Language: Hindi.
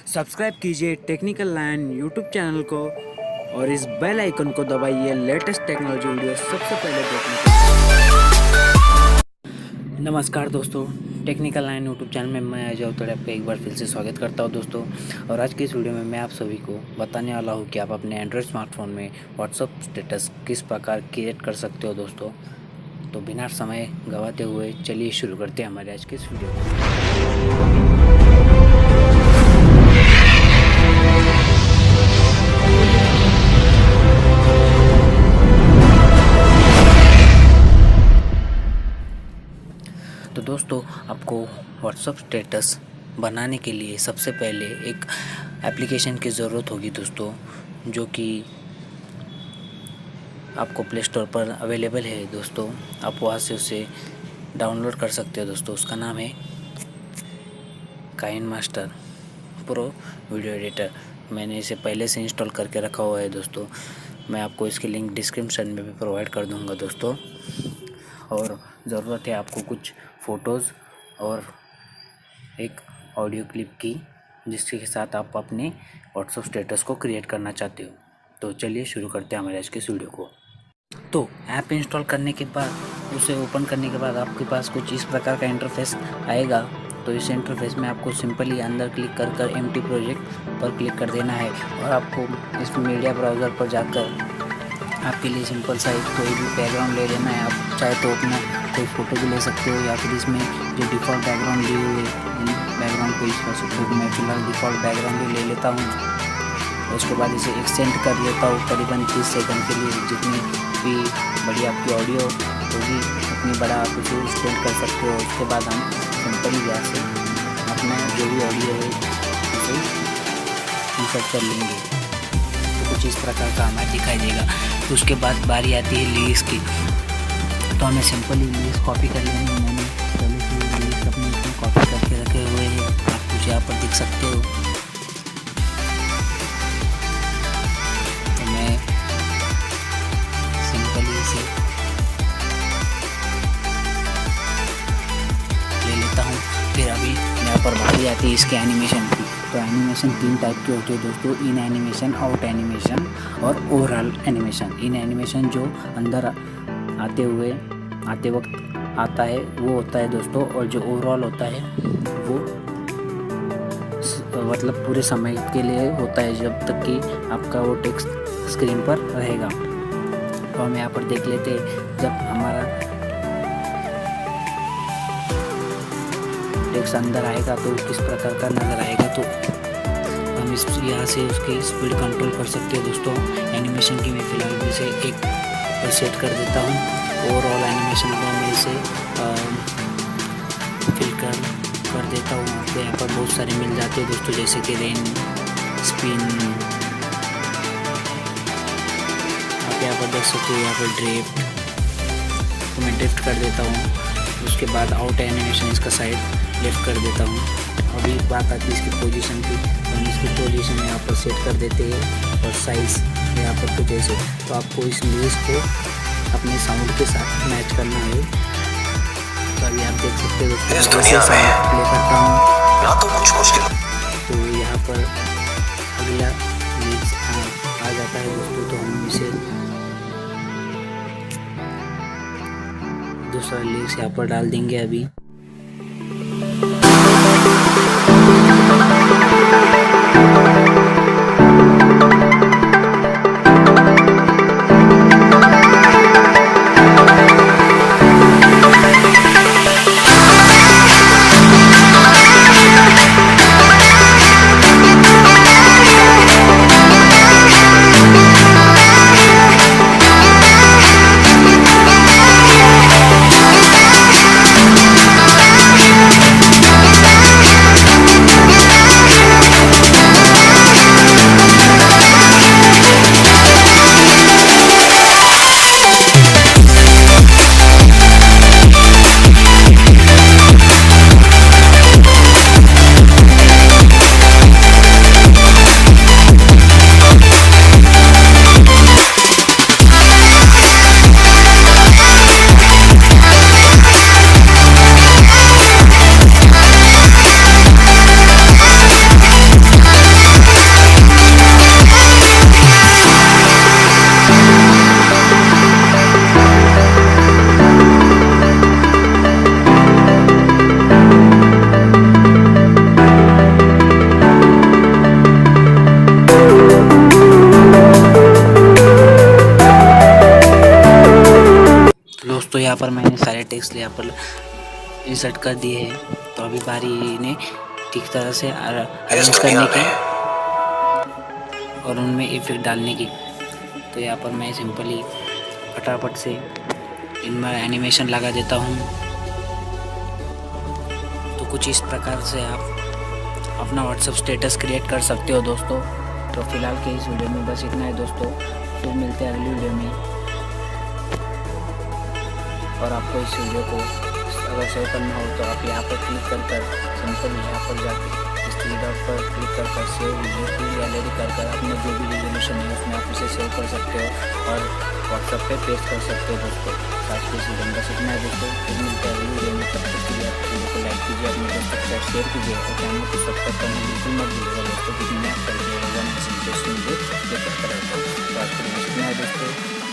सब्सक्राइब कीजिए टेक्निकल लाइन यूट्यूब चैनल को और इस बेल आइकन को दबाइए लेटेस्ट टेक्नोलॉजी वीडियो सबसे पहले देखने के लिए। नमस्कार दोस्तों, टेक्निकल लाइन यूट्यूब चैनल में मैं अजय अवतड़े आपका एक बार फिर से स्वागत करता हूं दोस्तों। और आज की इस वीडियो में मैं आप सभी को बताने वाला हूं कि आप अपने एंड्रॉयड स्मार्टफोन में व्हाट्सअप स्टेटस किस प्रकार क्रिएट कर सकते हो दोस्तों। तो बिना समय गवाते हुए चलिए शुरू करते हैं हमारे आज के इस वीडियो को। तो दोस्तों, आपको व्हाट्सअप स्टेटस बनाने के लिए सबसे पहले एक एप्लीकेशन की ज़रूरत होगी दोस्तों, जो कि आपको प्ले स्टोर पर अवेलेबल है दोस्तों। आप वहाँ से उसे डाउनलोड कर सकते हो दोस्तों। उसका नाम है काइनमास्टर प्रो वीडियो एडिटर। मैंने इसे पहले से इंस्टॉल करके रखा हुआ है दोस्तों। मैं आपको इसकी लिंक डिस्क्रिप्शन में भी प्रोवाइड कर दूँगा दोस्तों। और ज़रूरत है आपको कुछ फ़ोटोज़ और एक ऑडियो क्लिप की, जिसके साथ आप अपने व्हाट्सएप स्टेटस को क्रिएट करना चाहते हो। तो चलिए शुरू करते हैं हमारे आज के इस वीडियो को। तो ऐप इंस्टॉल करने के बाद, उसे ओपन करने के बाद आपके पास कुछ इस प्रकार का इंटरफेस आएगा। तो इस इंटरफेस में आपको सिंपली अंदर क्लिक कर एम्प्टी प्रोजेक्ट पर क्लिक कर देना है और आपको इस मीडिया ब्राउज़र पर जाकर आपके लिए सिंपल सा एक कोई भी बैकग्राउंड ले लेना है। आप चाहे तो अपना कोई फ़ोटो भी ले सकते हो, या फिर इसमें जो डिफ़ॉल्ट बैकग्राउंड दिए हुए बैकग्राउंड को यूज़ कर सकते हो। मैं फ़िलहाल डिफ़ॉल्ट बैकग्राउंड ही ले लेता हूँ। उसके बाद इसे एक्सटेंड कर लेता हूँ करीबन 30 सेकंड के लिए। जितनी भी बड़ी आपकी ऑडियो होगी उतनी बड़ा आप उसे एक्सटेंड कर सकते हो। उसके बाद हम सिंपली यहाँ से अपना जो भी ऑडियो है उसे इंसर्ट कर लेंगे। तो कुछ इस प्रकार का हमें दिखाई देगा। तो उसके बाद बारी आती है लिरिक्स की। तो हमें सिंपली लिरिक्स कॉपी कर लेंगे। मैंने पहले से लिरिक्स अपने इसमें कॉपी करके रखे हुए हैं, आप कुछ यहाँ पर देख सकते हो। तो मैं सिंपली इसे ले लेता हूँ। फिर अभी यहाँ पर बारी आती है इसके एनिमेशन की। तो एनिमेशन 3 टाइप के होते हैं दोस्तों: इन एनिमेशन, आउट एनिमेशन और ओवरऑल एनिमेशन। इन एनिमेशन जो अंदर आते वक्त आता है वो होता है दोस्तों, और जो ओवरऑल होता है वो मतलब पूरे समय के लिए होता है, जब तक कि आपका वो टेक्स्ट स्क्रीन पर रहेगा। तो हम यहाँ पर देख लेते हैं, जब हमारा टेक्स्ट अंदर आएगा तो किस प्रकार का नज़र आएगा। तो हम इस यहाँ से उसकी स्पीड कंट्रोल कर सकते हैं दोस्तों। एनिमेशन की मैं फ़िलहाल में से एक पर सेट कर देता हूँ। ओवरऑल एनिमेशन को मैं इसे फिल कर देता हूँ। आपको यहाँ पर बहुत सारे मिल जाते हैं दोस्तों, जैसे कि रेन, स्पिन, आप यहाँ पर देख सकते हो। यहाँ पर ड्रिफ्ट, तो मैं ड्रिफ्ट कर देता हूँ। उसके बाद आउट एनिमेशन इसका साइड लेफ्ट कर देता हूँ। अभी बात आती है इसकी पोजीशन की। तो हम इसकी पोजीशन यहाँ पर सेट कर देते हैं और साइज़ यहाँ पर कुछ ऐसे। तो आपको इस लिरिक्स को अपने साउंड के साथ मैच करना है। तो अभी आप देख सकते हो दोस्तों, इस दुनिया में प्ले करता हूँ या तो कुछ मुश्किल। तो यहाँ पर अगला लिरिक्स आ जाता है दोस्तों। तो हम इसे दूसरा लिरिक्स यहाँ पर डाल देंगे अभी। दोस्तों यहाँ पर मैंने सारे टेक्स्ट यहाँ पर इंसर्ट कर दिए हैं। तो अभी बारी इन्हें ठीक तरह से अरेंज करने की और उनमें इफेक्ट डालने की। तो यहाँ पर मैं सिंपली फटाफट से इनमें एनिमेशन लगा देता हूँ। तो कुछ इस प्रकार से आप अपना व्हाट्सएप स्टेटस क्रिएट कर सकते हो दोस्तों। तो फिलहाल के इस वीडियो में बस इतना है दोस्तों, फिर मिलते हैं अगली वीडियो में। और आपको इस वीडियो को अगर सेव करना हो तो आप यहाँ पर क्लिक कर सिंपल यहाँ पर जाके इस थ्री डॉट पर क्लिक कर सेव वीडियो टू गैलरी कर अपना जो भी रिजोल्यूशन है उसमें आप उसे सेव कर सकते हो और व्हाट्सएप पे पेस्ट कर सकते हो दोस्तों। आज के इस वीडियो में बस इतना है दोस्तों, फिर मिलते हैं अगली वीडियो में। तब तक के लिए आप वीडियो को लाइक कीजिए, अपने दोस्तों के साथ शेयर कीजिए और चैनल को सब्सक्राइब करना बिल्कुल मत भूलिएगा दोस्तों, क्योंकि मैं करके इंटरेस्टिंग वीडियो लेकर आता हूँ। तो आज के लिए बस इतना है दोस्तों।